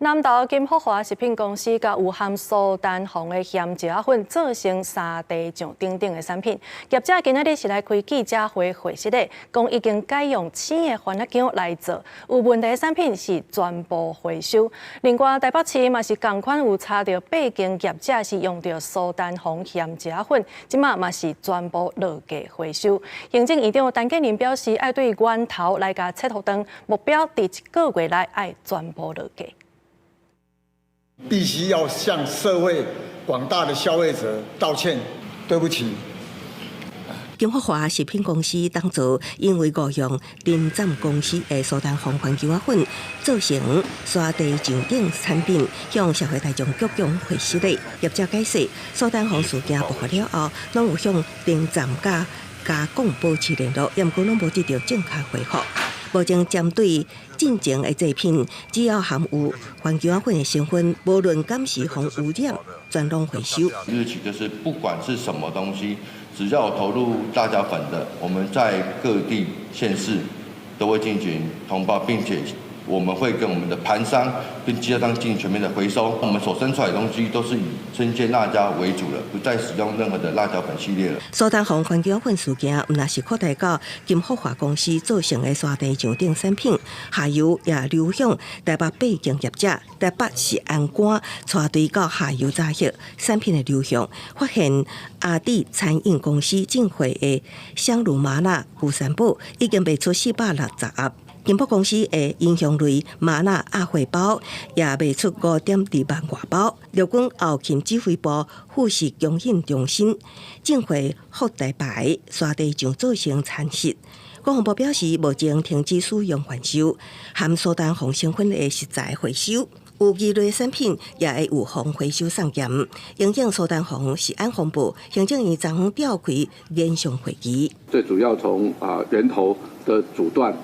南投金福华食品公司甲有含苏丹红的咸椒粉做成沙地酱等等的产品，业者今仔日是来开记者会会室的，讲已经改用青的番茄酱来做，有问题的产品是全部回收。另外，台北市嘛是同款有查到8间业者是用到苏丹红咸椒粉，即马嘛是全部落价回收。行政院长陈建仁表示，要对源头来甲切好断，目标伫1个月内爱全部落价。 必须要向社会广大的消费者道歉，对不起。金福华食品公司当初因为误用林站公司的苏丹红番茄粉做成沙地酱等产品，向社会大众各种回收的。业者解释，苏丹红事件爆发了后，拢有向林站加工保持联络，但过拢无得到正确回复。 目前针对进前的制品，只要含有番茄粉的成分，无论敢是防污染，全拢回收。日起就是不管是什么东西，只要有投入辣椒粉的，我们在各地县市都会进行通报，并且我们会跟我们的盘商跟经销商进行全面的回收。我们所生出来的东西都是以生鲜辣椒为主的，不再使用任何的辣椒粉系列了。苏丹红番茄粉事件，毋但是扩大到金福华公司做成的沙地酱等产品，下游也流向台北8间业者。台北市安官带队到下游查核产品的流向，发现阿弟餐饮公司进货的香炉麻辣古山堡已经卖出460盒。 金宝公司的英雄类麻辣鸭血包也卖出5.2万外包。陆军后勤指挥部副食供应中心进货福台牌沙地酱做成餐食。国防部表示，目前停止使用回收含苏丹红成分的食材回收。 有异类产品也会有红回收送检。营养苏丹红是安防部行政院昨召开研讯会议。最主要从源头的阻断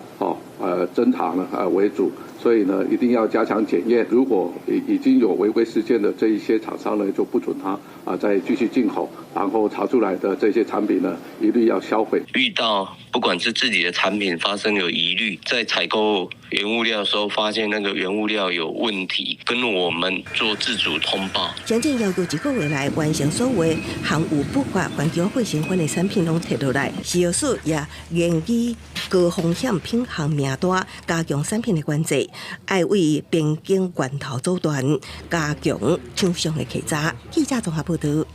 侦查为主，所以呢一定要加强检验。如果已经有违规事件的这一些厂商呢，就不准他再继续进口，然后查出来的这些产品呢，一律要销毁。遇到不管是自己的产品发生有疑虑，在采购原物料的时候，发现那个原物料有问题，跟我们做自主通报。行政要求1个月内完成所有含有不法番茄粉成分的产品拢摕落来。食药署也研议高风险品项名单，加强产品的管制，爱为边境源头阻断，加强厂商的稽查。记者综合报道。